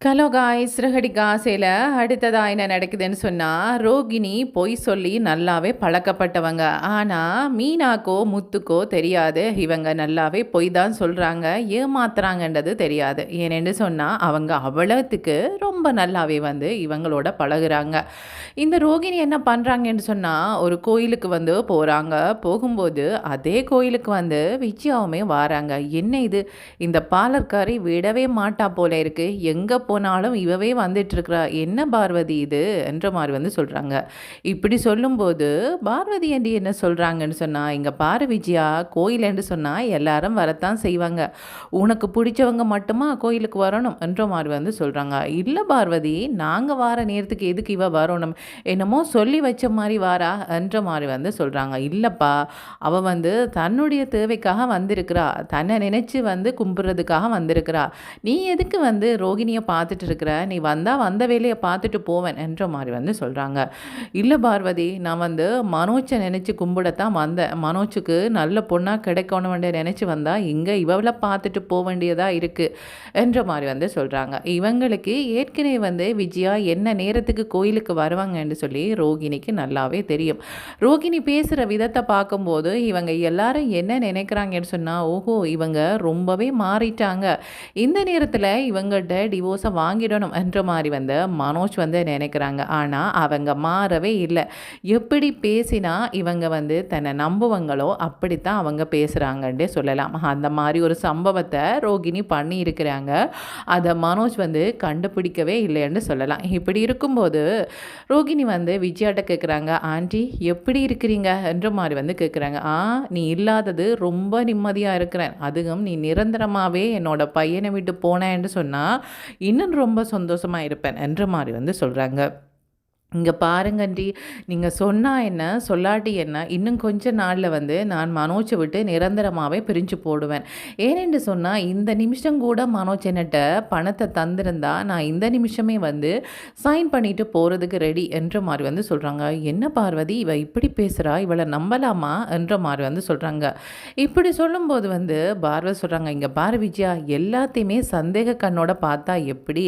Hello guys, Siragadikka ஆசையில் அடுத்ததாக என்ன நடக்குதுன்னு சொன்னால், ரோகிணி பொய் சொல்லி நல்லாவே பழக்கப்பட்டவங்க. ஆனால் மீனாக்கோ முத்துக்கோ தெரியாது, இவங்க நல்லாவே பொய் தான் சொல்கிறாங்க, ஏமாத்துறாங்கன்றது தெரியாது. ஏனென்று சொன்னால் அவங்க அவ்வளோத்துக்கு ரொம்ப நல்லாவே இவங்களோட பழகுறாங்க. இந்த ரோகிணி என்ன பண்ணுறாங்கன்னு சொன்னால், ஒரு கோயிலுக்கு போகிறாங்க. போகும்போது அதே கோயிலுக்கு விஜயாவுமே வராங்க. என்ன இது, இந்த பாலர்காரி விடவே மாட்டா போல இருக்கு, எங்கே போனாலும் இவவே வந்துட்டுருக்குறா, என்ன பார்வதி இது என்ற மாதிரி சொல்கிறாங்க. இப்படி சொல்லும்போது பார்வதி என்று என்ன சொல்கிறாங்கன்னு சொன்னால், இங்கே பாரு விஜயா, கோயில் என்று சொன்னால் எல்லாரும் வரத்தான் செய்வாங்க, உனக்கு பிடிச்சவங்க மட்டுமா கோயிலுக்கு வரணும் என்ற மாதிரி சொல்கிறாங்க. இல்லை பார்வதி, நாங்கள் வார நேரத்துக்கு எதுக்கு இவ வரணும், என்னமோ சொல்லி வச்ச மாதிரி வாரா என்ற மாதிரி சொல்கிறாங்க. இல்லைப்பா, அவள் தன்னுடைய தேவைக்காக வந்திருக்கிறா, தன்னை நினச்சி கும்பிட்றதுக்காக வந்திருக்கிறா, நீ எதுக்கு ரோகிணியை பார்த்துட்டு இருக்கிற, நீ வந்த வேலையை பார்த்துட்டு போவேன் என்ற மாதிரி சொல்கிறாங்க. இல்லை பார்வதி, நான் மனோஜை நினச்சி கும்பிடத்தான் வந்தேன், மனோஜுக்கு நல்ல பொண்ணாக கிடைக்கணும் நினச்சி வந்தால் இங்கே இவளை பார்த்துட்டு போக வேண்டியதாக இருக்குது என்ற மாதிரி சொல்கிறாங்க. இவங்களுக்கு ஏற்கனவே விஜயா என்ன நேரத்துக்கு கோயிலுக்கு வருவாங்கன்னு சொல்லி ரோகிணிக்கு நல்லாவே தெரியும். ரோகிணி பேசுகிற விதத்தை பார்க்கும்போது இவங்க எல்லாரும் என்ன நினைக்கிறாங்கன்னு சொன்னால், ஓஹோ இவங்க ரொம்பவே மாறிட்டாங்க, இந்த நேரத்தில் இவங்கள்ட்ட டிவோர்ஸை வாங்கிடணும் என்ற மாதிரி மனோஜ் நினைக்கிறாங்க. ஆனால் அவங்க மாறவே இல்லை. எப்படி பேசினா இவங்க தன்னை நம்புவங்களோ அப்படித்தான் அவங்க பேசுகிறாங்கன்னே சொல்லலாம். அந்த மாதிரி ஒரு சம்பவத்தை ரோகிணி பண்ணி இருக்கிறாங்க. அதை மனோஜ் கண்டுபிடிக்கவே இல்லைன்னு சொல்லலாம். இப்படி இருக்கும்போது ரோகிணி விஜயாட்ட கேட்குறாங்க, ஆண்டி எப்படி இருக்கிறீங்க என்ற மாதிரி கேட்குறாங்க. நீ இல்லாதது ரொம்ப நிம்மதியாக இருக்கிறேன், அதுவும் நீ நிரந்தரமாகவே என்னோட பையனை விட்டு போனேன்னு சொன்னால் இன்னும் ரொம்ப சந்தோஷமாக இருப்பேன் என்ற மாதிரி சொல்கிறாங்க. இங்கே பாருங்கண்டி, நீங்கள் சொன்னால் என்ன சொல்லாட்டி என்ன, இன்னும் கொஞ்ச நாளில் நான் மனோஜை விட்டு நிரந்தரமாகவே பிரிஞ்சு போடுவேன். ஏனென்று சொன்னால் இந்த நிமிஷம் கூட மனோஜ் என்னட்ட பணத்தை தந்திருந்தா நான் இந்த நிமிஷமே சைன் பண்ணிட்டு போகிறதுக்கு ரெடி என்ற மாதிரி சொல்கிறாங்க. என்ன பார்வதி, இவ இப்படி பேசுகிறா, இவளை நம்பலாமா என்ற மாதிரி சொல்கிறாங்க. இப்படி சொல்லும்போது பார்வதி சொல்கிறாங்க, இங்கே பாரு விஜயா, எல்லாத்தையுமே சந்தேக கண்ணோட பார்த்தா எப்படி,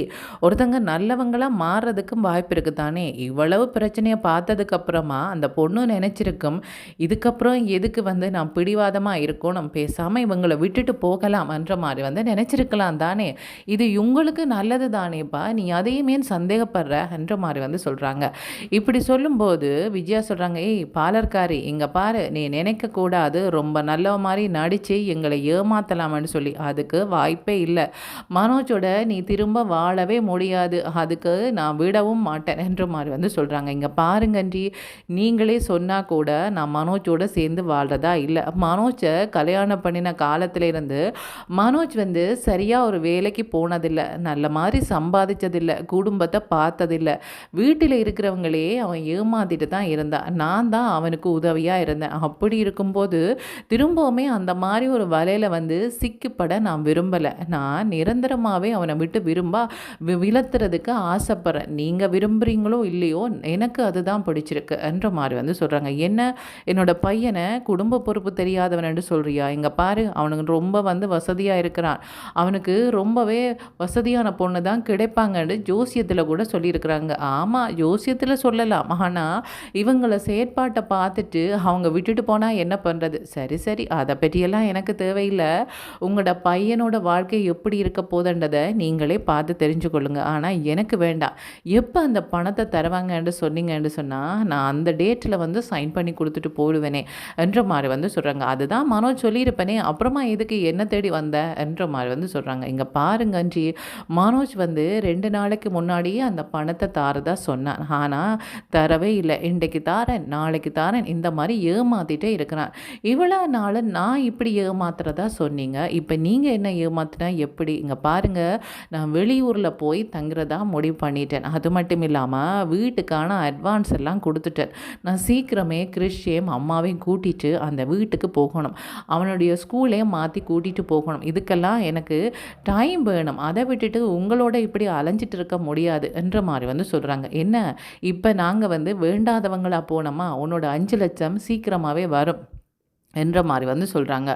ஒருத்தங்க நல்லவங்களாக மாறுறதுக்கும் வாய்ப்பு இருக்குது தானே. இவ்வளவு பிரச்சனையை பார்த்ததுக்கப்புறமா அந்த பொண்ணு நினச்சிருக்கும், இதுக்கப்புறம் எதுக்கு நான் பிடிவாதமாக இருக்கணும், பேசாமல் இவங்களை விட்டுட்டு போகலாம் என்ற மாதிரி நினச்சிருக்கலாம் தானே, இது உங்களுக்கு நல்லது தானேப்பா, நீ அதையுமே சந்தேகப்படுற என்ற மாதிரி சொல்கிறாங்க. இப்படி சொல்லும்போது விஜயா சொல்கிறாங்க, ஏய் பாலர்காரி, இங்கே பாரு, நீ நினைக்கக்கூடாது ரொம்ப நல்ல மாதிரி நடித்து எங்களை ஏமாற்றலாம்னு சொல்லி, அதுக்கு வாய்ப்பே இல்லை, மனோஜோட நீ திரும்ப வாழவே முடியாது, அதுக்கு நான் விடவும் மாட்டேன் என்ற மாதிரி சொல்கிறாங்க. இங்கே பாருங்கன்றி, நீங்களே சொன்னால் கூட நான் மனோஜோட சேர்ந்து வாழ்கிறதா இல்லை, மனோஜை கல்யாணம் பண்ணின காலத்திலேருந்து மனோஜ் சரியாக ஒரு வேலைக்கு போனதில்லை, நல்ல மாதிரி சம்பாதிச்சதில்லை, குடும்பத்தை பார்த்ததில்லை, வீட்டில் இருக்கிறவங்களே அவன் ஏமாத்திட்டு தான் இருந்தான், நான் தான் அவனுக்கு உதவியாக இருந்தேன். அப்படி இருக்கும்போது திரும்பவுமே அந்த மாதிரி ஒரு வலையில் சிக்கப்பட நான் விரும்பலை, நான் நிரந்தரமாகவே அவனை விட்டு விலத்துறதுக்கு ஆசைப்படுறேன், நீங்கள் விரும்புகிறீங்களோ இல்லையோ எனக்கு அதுதான் பிடிச்சிருக்கு என்ற மாதிரி சொல்கிறாங்க. என்ன, என்னோட பையனை குடும்ப பொறுப்பு தெரியாதவன் என்று சொல்கிறியா, இங்கே பாரு, அவனுக்கு ரொம்ப வசதியாக இருக்கிறான், அவனுக்கு ரொம்பவே வசதியான பொண்ணு தான் கிடைப்பாங்கன்னு ஜோசியத்தில் கூட சொல்லியிருக்கிறாங்க. ஆமாம், ஜோசியத்தில் சொல்லலாம், ஆனால் இவங்களை செயற்பாட்டை பார்த்துட்டு அவங்க விட்டுட்டு போனால் என்ன பண்ணுறது. சரி சரி, அதை பற்றியெல்லாம் எனக்கு தேவையில்லை, உங்களோட பையனோட வாழ்க்கை எப்படி இருக்க போதுன்றதை நீங்களே பார்த்து தெரிஞ்சுக்கொள்ளுங்க, ஆனால் எனக்கு வேண்டாம், எப்போ அந்த பணத்தை தருவாங்கன்னு சொன்னீங்கன்னு சொன்னால் நான் அந்த டேட்டில் சைன் பண்ணி கொடுத்துட்டு போடுவேனே என்ற மாதிரி சொல்கிறாங்க. அதுதான் மனோஜ் சொல்லியிருப்பேனே, அப்புறமா எதுக்கு என்ன தேடி வந்த என்ற மாதிரி சொல்கிறாங்க. இங்கே பாருங்கன்றி, மனோஜ் 2 நாளைக்கு முன்னாடியே அந்த பணத்தை தாரதா சொன்னான், ஆனால் தரவே இல்லை, இன்றைக்கு தாரேன் நாளைக்கு தாரேன் இந்த மாதிரி ஏமாற்றிட்டே இருக்கிறான். இவ்வளோ நாள் நான் இப்படி ஏமாத்துறதா சொன்னீங்க, இப்போ நீங்கள் என்ன ஏமாத்தினா எப்படி. இங்கே பாருங்கள், நான் வெளியூரில் போய் தங்குறதா முடிவு பண்ணிட்டேன், அது மட்டும் இல்லாமல் வீட்டுக்கான அட்வான்ஸ் எல்லாம் கொடுத்துட்டேன், நான் சீக்கிரமே கிறிஸ்டியம் அம்மாவையும் கூட்டிகிட்டு அந்த வீட்டுக்கு போகணும், அவனுடைய ஸ்கூலையும் மாற்றி கூட்டிகிட்டு போகணும், இதுக்கெல்லாம் எனக்கு டைம் வேணும், அதை விட்டுட்டு உங்களோட இப்படி அலைஞ்சிட்டு இருக்க முடியாது என்ற மாதிரி சொல்கிறாங்க. என்ன, இப்போ நாங்கள் வேண்டாதவங்களாக போனோமா, உன்னோட 5 லட்சம் சீக்கிரமாகவே வரும், என்ற மாதிரி வந்து சொல்கிறாங்க.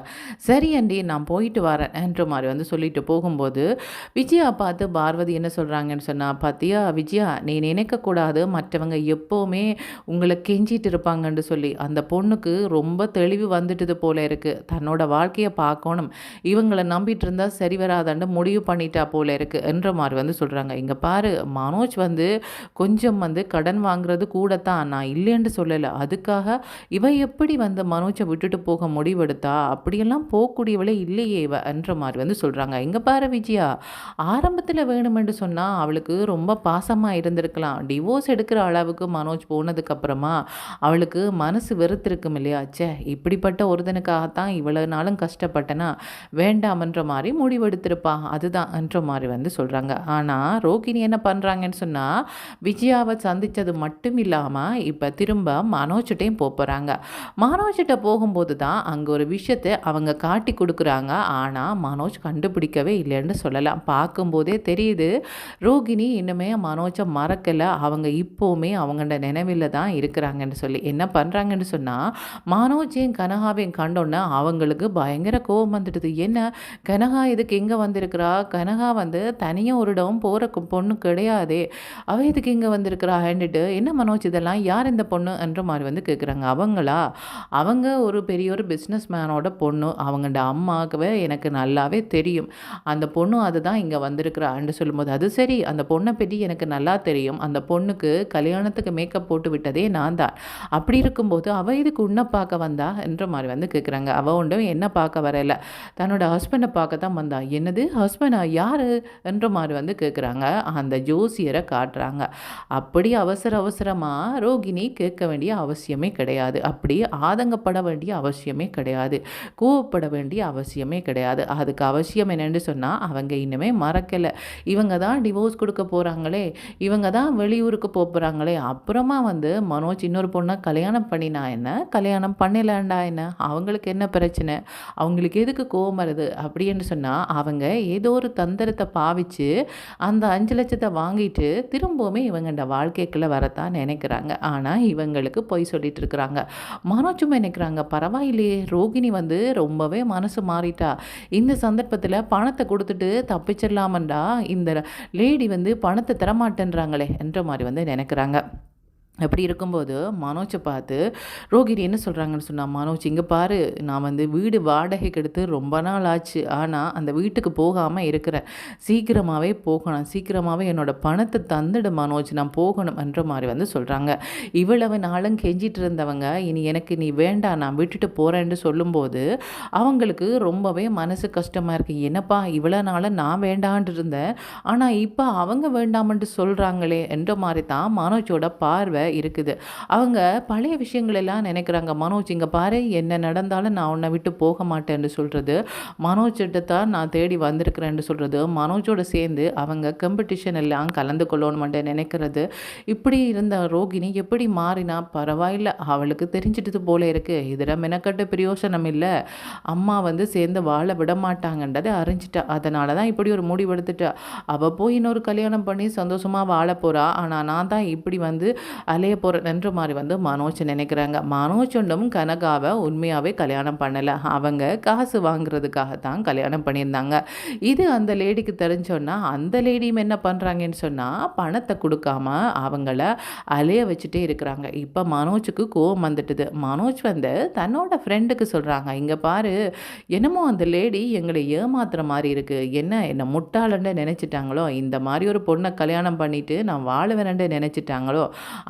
சரி ஆண்டி நான் போயிட்டு வரேன் என்ற மாதிரி வந்து சொல்லிட்டு போகும்போது, விஜயா பார்த்து பார்வதி என்ன சொல்கிறாங்கன்னு சொன்னா, "பாத்தியா விஜயா, நீ நினைக்கக்கூடாது மற்றவங்க எப்போவுமே உங்கள கெஞ்சிட்டு இருப்பாங்கன்னு சொல்லி. அந்த பொண்ணுக்கு ரொம்ப தெளிவு வந்துட்டுது போல இருக்கு. தன்னோட வாழ்க்கைய பார்க்கணும். இவங்கள நம்பிட்டு இருந்தா சரி வராதுன்னு முடிவு பண்ணிட்டா போல இருக்கு." என்ற மாதிரி வந்து சொல்கிறாங்க. இங்க பாரு, மனோஜ் வந்து கொஞ்சம் வந்து கடன் வாங்குறது கூட தான். நான் இல்லைன்னு சொல்லல. அதுக்காக இவ எப்படி வந்து மனோஜை விட்டுட்டு போக முடிவெடுத்தா? அப்படியெல்லாம் போகக்கூடியவளே இல்லையே இவ என்ற மாதிரி வந்து சொல்கிறாங்க. இங்கே பாரு விஜயா, ஆரம்பத்தில் வேணுமென்று சொன்னால் அவளுக்கு ரொம்ப பாசமாக இருந்திருக்கலாம். டிவோர்ஸ் எடுக்கிற அளவுக்கு மனோஜ் போனதுக்கப்புறமா அவளுக்கு மனசு வெறுத்திருக்கும் இல்லையா? ச்சே, இப்படிப்பட்ட ஒருத்தனுக்காகத்தான் இவ்வளவு நாளும் கஷ்டப்பட்டனா, வேண்டாமன்ற மாதிரி முடிவெடுத்திருப்பா. அதுதான் என்ற மாதிரி வந்து சொல்கிறாங்க. ஆனால் ரோகிணி என்ன பண்ணுறாங்கன்னு சொன்னால், விஜயாவை சந்தித்தது மட்டும் இல்லாமல் இப்போ திரும்ப மனோஜ்கிட்டையும் போகிறாங்க. மனோஜ்கிட்ட போகும்போது தான் அங்கே ஒரு விஷயத்தை அவங்க காட்டி கொடுக்குறாங்க. ஆனால் மனோஜ் கண்டுபிடிக்கவே இல்லைன்னு சொல்லலாம். பார்க்கும்போதே தெரியுது ரோகிணி இன்னுமே மனோஜை மறக்கலை. அவங்க இப்போவுமே அவங்களோட நினைவில் தான் இருக்கிறாங்கன்னு சொல்லி என்ன பண்ணுறாங்கன்னு சொன்னால், மனோஜையும் கனகாவையும் கண்டோன்னே அவங்களுக்கு பயங்கர கோபம் வந்துடுது. என்ன கனகா இதுக்கு எங்கே வந்திருக்கிறா? கனகா வந்து தனியாக ஒரு இடம் போகிற பொண்ணு கிடையாதே, அவள் இதுக்கு இங்கே வந்திருக்கிறா ஹேண்டுட்டு. என்ன மனோஜ் இதெல்லாம், யார் இந்த பொண்ணு என்ற மாதிரி வந்து கேட்குறாங்க. அவங்களா, அவங்க ஒரு பெரிய ஒரு பிஸ்னஸ் மேனோட பொண்ணு. அவங்களோட அம்மாவுக்கு எனக்கு நல்லாவே தெரியும். அந்த பொண்ணு அதுதான் இங்கே வந்திருக்கிறான்னு சொல்லும்போது, அது சரி, அந்த பொண்ணை பற்றி எனக்கு நல்லா தெரியும். அந்த பொண்ணுக்கு கல்யாணத்துக்கு மேக்கப் போட்டு விட்டதே நான் தான். அப்படி இருக்கும்போது அவள் இதுக்கு உன்னை பார்க்க வந்தா என்ற மாதிரி வந்து கேட்குறாங்க. அவள் ஒன்றும் என்ன பார்க்க வரல, தன்னோட ஹஸ்பண்டை பார்க்க தான் வந்தா. என்னது ஹஸ்பண்டா, யார் என்ற மாதிரி வந்து கேட்குறாங்க. அந்த ஜோசியரை காட்டுறாங்க. அப்படி அவசர அவசரமாக ரோகிணி கேட்க வேண்டிய அவசியமே கிடையாது. அப்படி ஆதங்கப்பட வேண்டிய அவசியமே கிடையாது. கோவப்பட வேண்டிய அவசியமே கிடையாது. அதுக்கு அவசியம் என்னென்னு சொன்னால், அவங்க இன்னுமே மறக்கலை. இவங்க தான் டிவோர்ஸ் கொடுக்க போகிறாங்களே, இவங்க தான் வெளியூருக்கு போகிறாங்களே, அப்புறமா வந்து மனோஜ் இன்னொரு பொண்ணை கல்யாணம் பண்ணினா என்ன, கல்யாணம் பண்ணலாண்டா என்ன, அவங்களுக்கு என்ன பிரச்சனை, அவங்களுக்கு எதுக்கு கோவம் வருது அப்படின்னு சொன்னால், அவங்க ஏதோ ஒரு தந்திரத்தை பாவிச்சு அந்த 5 லட்சத்தை வாங்கிட்டு திரும்பவுமே இவங்கள்ட வாழ்க்கைக்குள்ளே வரத்தான் நினைக்கிறாங்க. ஆனால் இவங்களுக்கு பொய் சொல்லிட்டு இருக்கிறாங்க. மனோஜும் நினைக்கிறாங்க, பரவாயில்லையே ரோகிணி வந்து ரொம்பவே மனசு மாறிட்டா, இந்த சந்தர்ப்பத்தில் பணத்தை கொடுத்துட்டு தப்பிச்சிடலாமண்டா, இந்த லேடி வந்து பணத்தை தரமாட்டேன்றாங்களே என்ற மாதிரி வந்து நினைக்கிறாங்க. அப்படி இருக்கும்போது மனோஜை பார்த்து ரோகிணி என்ன சொல்கிறாங்கன்னு சொன்னால், மனோஜ் இங்கே பாரு, நான் வந்து வீடு வாடகைக்கு எடுத்து ரொம்ப நாள் ஆச்சு. ஆனால் அந்த வீட்டுக்கு போகாமல் இருக்கிறேன். சீக்கிரமாகவே போகணும், சீக்கிரமாகவே என்னோடய பணத்தை தந்துடு மனோஜ், நான் போகணும் என்ற மாதிரி வந்து சொல்கிறாங்க. இவ்வளவு நாளும் கெஞ்சிட்டு இருந்தவங்க இனி எனக்கு நீ வேண்டாம், நான் விட்டுட்டு போகிறேன்னு சொல்லும்போது அவங்களுக்கு ரொம்பவே மனசு கஷ்டமாக இருக்குது. என்னப்பா இவ்வளோ நாளும் நான் வேண்டான்ட்டு இருந்தேன், ஆனால் இப்போ அவங்க வேண்டாமன்ட்டு சொல்கிறாங்களே என்ற மாதிரி தான் மனோஜோட பார்வை இருக்குது. அவங்க பழைய விஷயங்கள் எல்லாம் நினைக்கிறாங்க. மனோஜ் இங்கே பாரு, என்ன நடந்தாலும் நான் உன்னை விட்டு போக மாட்டேன்னு சொல்கிறது, மனோஜ்கிட்ட தான் நான் தேடி வந்திருக்கிறேன்னு சொல்கிறது, மனோஜோட சேர்ந்து அவங்க காம்படிஷன் எல்லாம் கலந்து கொள்ளணும்ட்டு நினைக்கிறது. இப்படி இருந்த ரோகிணி எப்படி மாறினா? பரவாயில்ல, அவளுக்கு தெரிஞ்சிட்டது போல இருக்குது, இதில் மெனக்கட்டு பிரயோசனம் இல்லை, அம்மா வந்து சேர்ந்து வாழ விட மாட்டாங்கன்றதை அறிஞ்சிட்டா. அதனால தான் இப்படி ஒரு முடிவெடுத்துட்டா. அவள் போய் இன்னொரு கல்யாணம் பண்ணி சந்தோஷமாக வாழ போகிறா. ஆனால் நான் தான் இப்படி வந்து அலைய போகிறேன்ற மாதிரி வந்து மனோஜ் நினைக்கிறாங்க. மனோஜ் ஒன்றும் கனகாவை உண்மையாகவே கல்யாணம் பண்ணலை, அவங்க காசு வாங்குறதுக்காகத்தான் கல்யாணம் பண்ணியிருந்தாங்க. இது அந்த லேடிக்கு தெரிஞ்சோன்னா அந்த லேடியும் என்ன பண்ணுறாங்கன்னு சொன்னால், பணத்தை கொடுக்காம அவங்கள அலைய வச்சுட்டே இருக்கிறாங்க. இப்போ மனோஜுக்கு கோவம் வந்துட்டுது. மனோஜ் வந்து தன்னோட ஃப்ரெண்டுக்கு சொல்கிறாங்க, இங்கே பாரு, என்னமோ அந்த லேடி எங்களை ஏமாத்துற மாதிரி இருக்குது, என்னை முட்டாளன்னு நினச்சிட்டாங்களோ, இந்த மாதிரி ஒரு பொண்ணை கல்யாணம் பண்ணிவிட்டு நான் வாழுவேன்னு நினச்சிட்டாங்களோ,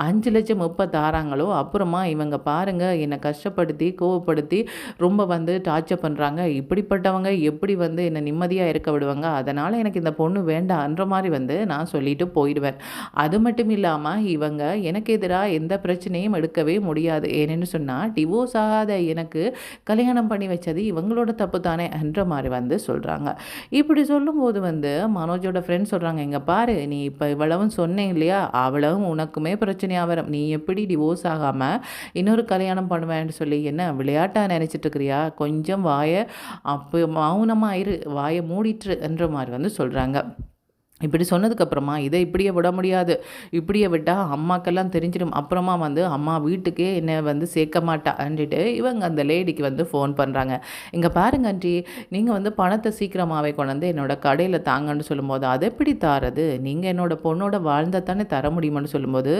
5 லட்சம் 36ங்களோ, அப்புறமா இவங்க பாருங்கள் என்னை கஷ்டப்படுத்தி கோவப்படுத்தி ரொம்ப வந்து டார்ச்சர் பண்ணுறாங்க, இப்படிப்பட்டவங்க எப்படி வந்து என்னை நிம்மதியாக இருக்க விடுவாங்க, அதனால் எனக்கு இந்த பொண்ணு வேண்டான்ற மாதிரி வந்து நான் சொல்லிட்டு போயிடுவேன். அது மட்டும் இல்லாமல் இவங்க எனக்கு எதிராக எந்த பிரச்சனையும் எடுக்கவே முடியாது. ஏன்னு சொன்னால், டிவோர்ஸ் ஆகாத எனக்கு கல்யாணம் பண்ணி வச்சது இவங்களோட தப்பு தானே என்ற மாதிரி வந்து சொல்கிறாங்க. இப்படி சொல்லும்போது வந்து மனோஜோட ஃப்ரெண்ட் சொல்கிறாங்க, இங்கே பாரு, நீ இப்போ இவ்வளவும் சொன்னேன் இல்லையா, அவ்வளவும் உனக்குமே பிரச்சனையாக வரும், நீ எப்படி டிவோர்ஸ் ஆகாமல் இன்னொரு கல்யாணம் பண்ணுவேன்னு சொல்லி என்ன விளையாட்டாக நினச்சிட்டு இருக்கிறியா, கொஞ்சம் வாயை அப்போ மௌனமாக இரு, வாயை மூடிட்டுரு என்ற மாதிரி வந்து சொல்கிறாங்க. இப்படி சொன்னதுக்கப்புறமா இதை இப்படியே விட முடியாது, இப்படியே விட்டால் அம்மாக்கெல்லாம் தெரிஞ்சிடும், அப்புறமா வந்து அம்மா வீட்டுக்கே என்னை வந்து சேர்க்க மாட்டான்ட்டு இவங்க அந்த லேடிக்கு வந்து ஃபோன் பண்ணுறாங்க. இங்கே பாருங்க ஆண்டி, நீங்கள் வந்து பணத்தை சீக்கிரமாகவே கொண்டு வந்து என்னோடய கடையில் தாங்கன்னு சொல்லும்போது, அதை எப்படி தாரது, நீங்கள் என்னோடய பொண்ணோட வாழ்ந்தால் தானே தர முடியுமான்னு சொல்லும்போது,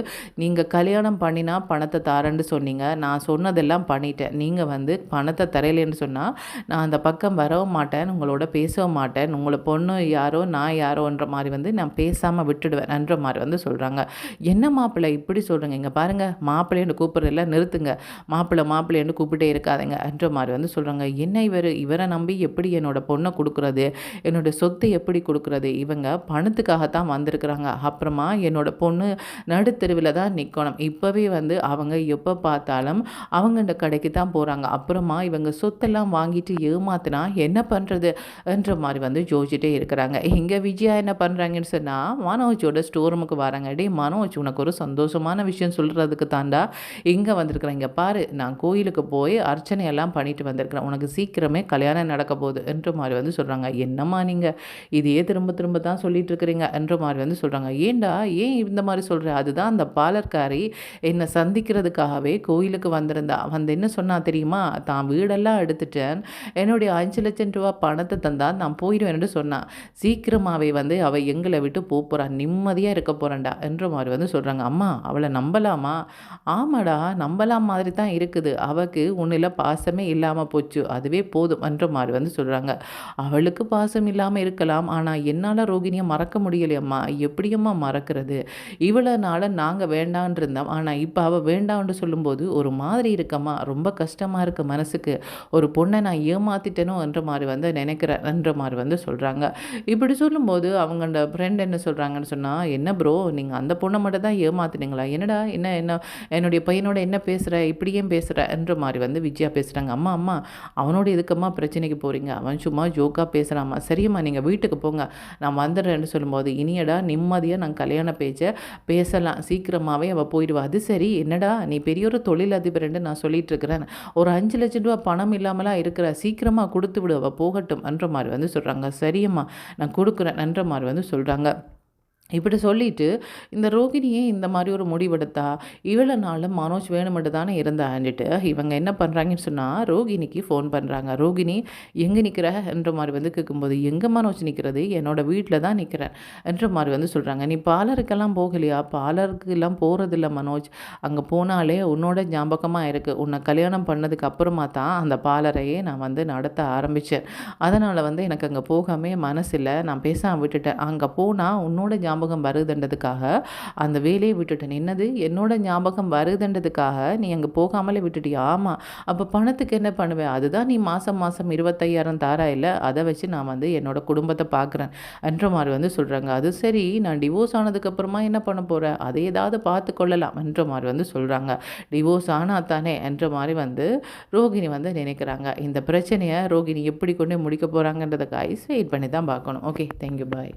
நீங்கள் கல்யாணம் பண்ணினா பணத்தை தாரேன்னு சொன்னீங்க, நான் சொன்னதெல்லாம் பண்ணிட்டேன், நீங்கள் வந்து பணத்தை தரையிலேன்னு சொன்னால் நான் அந்த பக்கம் வரவும் மாட்டேன், உங்களோட பேசவும் மாட்டேன், உங்களை பொண்ணு யாரோ நான் யாரோன்ற மாதிரி வந்து நான் பேசாமல் விட்டுடுவேன் என்ற மாதிரி வந்து சொல்கிறாங்க. என்ன மாப்பிள்ளை இப்படி சொல்கிறீங்க, இங்கே பாருங்கள் மாப்பிள்ளைன்னு கூப்பிட்றதெல்லாம் நிறுத்துங்க, மாப்பிள்ளைன்னு கூப்பிட்டே இருக்காதுங்க என்ற மாதிரி வந்து சொல்கிறாங்க. என்ன இவரை நம்பி எப்படி என்னோட பொண்ணை கொடுக்குறது, என்னோட சொத்தை எப்படி கொடுக்குறது, இவங்க பணத்துக்காகத்தான் வந்திருக்கிறாங்க, அப்புறமா என்னோட பொண்ணு நடுத்தெருவில் தான் நிற்கணும், இப்போவே வந்து அவங்க எப்போ பார்த்தாலும் அவங்கண்ட கடைக்கு தான் போகிறாங்க, அப்புறமா இவங்க சொத்தெல்லாம் வாங்கிட்டு ஏமாத்தினா என்ன பண்ணுறது என்ற மாதிரி வந்து யோசிச்சுட்டே இருக்கிறாங்க. இங்கே விஜயா என்ன பண்ணுறாங்கன்னு சொன்னால் மனோஜோட ஸ்டோர் ரூமுக்கு வராங்க. டே மனோஜ், உனக்கு ஒரு சந்தோஷமான விஷயம் சொல்கிறதுக்கு தாண்டா இங்கே வந்திருக்கிறேன், இங்கே பாரு நான் கோயிலுக்கு போய் அர்ச்சனையெல்லாம் பண்ணிட்டு வந்திருக்கிறேன், உனக்கு சீக்கிரமே கல்யாணம் நடக்க போகுது என்ற மாதிரி வந்து சொல்கிறாங்க. என்னம்மா நீங்கள் இதையே திரும்ப திரும்ப தான் சொல்லிட்டு இருக்கிறீங்க என்ற மாதிரி வந்து சொல்கிறாங்க. ஏண்டா ஏன் இந்த மாதிரி சொல்கிற, அதுதான் அந்த பாலர்காரி என்னை சந்திக்கிறதுக்காகவே கோயிலுக்கு வந்திருந்தா, வந்து என்ன சொன்னா தெரியுமா, தான் வீடெல்லாம் எடுத்துட்டேன், என்னுடைய 5 லட்சம் ரூபா பணத்தை தந்தால் நான் போயிடுவேன்னு சொன்னான், சீக்கிரமாகவே வந்து அவள் எங்களை விட்டு போகிறான், நிம்மதியாக இருக்க போகிறான்டா என்ற மாதிரி வந்து சொல்கிறாங்க. அம்மா அவளை நம்பலாமா, ஆமாடா நம்பலாம் மாதிரி தான் இருக்குது, அவளுக்கு ஒன்றில் பாசமே இல்லாமல் போச்சு, அதுவே போதும் என்ற மாதிரி வந்து சொல்கிறாங்க. அவளுக்கு பாசம் இல்லாமல் இருக்கலாம், ஆனால் என்னால் ரோகிணியை மறக்க முடியலையம்மா, எப்படியம்மா மறக்கிறது, இவ்வளோ நாள் நாங்கள் வேண்டான் இருந்தோம், ஆனால் இப்போ அவள் வேண்டான்னு சொல்லும்போது ஒரு மாதிரி இருக்கம்மா, ரொம்ப கஷ்டமாக இருக்குது மனசுக்கு, ஒரு பொண்ணை நான் ஏமாற்றிட்டேனோ என்ற மாதிரி வந்து நினைக்கிறேன் என்ற மாதிரி வந்து சொல்கிறாங்க. இப்படி சொல்லும்போது அவங்களோட ஃப்ரெண்ட் என்ன சொல்கிறாங்கன்னு சொன்னால், என்ன ப்ரோ நீங்கள் அந்த பொண்ணை மட்டும் தான் ஏமாத்துனீங்களா, என்னடா என்ன என்னுடைய பையனோட என்ன பேசுகிற, இப்படியே பேசுகிற என்ற மாதிரி வந்து விஜயா பேசுகிறாங்க. அம்மா அம்மா அவனோட எதுக்கம்மா பிரச்சனைக்கு போகிறீங்க, அவன் சும்மா ஜோக்காக பேசுகிறாம்மா, சரிம்மா நீங்கள் வீட்டுக்கு போங்க நான் வந்துடுறேன்னு சொல்லும்போது, இனியடா நிம்மதியாக நான் கல்யாண பேச்சை பேசலாம், சீக்கிரமாகவே அவள் போயிடுவா, அது சரி என்னடா நீ பெரிய ஒரு தொழிலதிபர்ன்னு நான் சொல்லிட்டு இருக்கிறேன், ஒரு 5 லட்சம் ரூபா பணம் இல்லாமலாம் இருக்கிற, சீக்கிரமாக கொடுத்து விடு அவள் போகட்டும் என்ற மாதிரி வந்து சொல்கிறாங்க. சரியம்மா நான் கொடுக்குறேன் என்ற மாதிரி வந்து சொல்கிறாங்க. இப்படி சொல்லிட்டு இந்த ரோகிணியே இந்த மாதிரி ஒரு முடிவெடுத்தா, இவ்வளோ நாள் மனோஜ் வேணுமெட்டு தானே இருந்தான்ட்டு இவங்க என்ன பண்ணுறாங்கன்னு சொன்னால் ரோகிணிக்கு ஃபோன் பண்ணுறாங்க. ரோகிணி எங்கே நிற்கிற என்ற மாதிரி வந்து கேட்கும்போது, எங்கே மனோஜ் நிற்கிறது, என்னோடய வீட்டில் தான் நிற்கிறேன் என்ற மாதிரி வந்து சொல்கிறாங்க. நீ பார்லருக்கெல்லாம் போகலையா, பார்லருக்கெல்லாம் போகிறதில்ல மனோஜ், அங்கே போனாலே உன்னோட ஞாபகமாக இருக்குது, உன்னை கல்யாணம் பண்ணதுக்கு அப்புறமா தான் அந்த பார்லரையே நான் வந்து நடத்த ஆரம்பித்தேன், அதனால் வந்து எனக்கு அங்கே போகாமே மனசில்லை, நான் பேசாமல் விட்டுட்டேன், அங்கே போனால் உன்னோட ஞாபகம் வருதுன்றதுக்காக அந்த வேலையை விட்டுட்டேன். என்னது என்னோட ஞாபகம் வருதுன்றதுக்காக நீ அங்கே போகாமலே விட்டுட்டியா, ஆமாம், அப்போ பணத்துக்கு என்ன பண்ணுவேன், அதுதான் நீ மாதம் 25,000 தாரா இல்லை, அதை வச்சு நான் வந்து என்னோட குடும்பத்தை பார்க்குறேன் என்ற மாதிரி வந்து சொல்கிறாங்க. அது சரி நான் டிவோர்ஸ் ஆனதுக்கப்புறமா என்ன பண்ண போகிறேன், அதை ஏதாவது பார்த்து கொள்ளலாம் என்ற மாதிரி வந்து சொல்கிறாங்க. டிவோர்ஸ் ஆனால் தானே என்ற மாதிரி வந்து ரோகிணி வந்து நினைக்கிறாங்க. இந்த பிரச்சனையை ரோகிணி எப்படி கொண்டு முடிக்க போகிறாங்கன்றதுக்காக வெயிட் பண்ணி தான் பார்க்கணும். ஓகே, தேங்க்யூ, பாய்.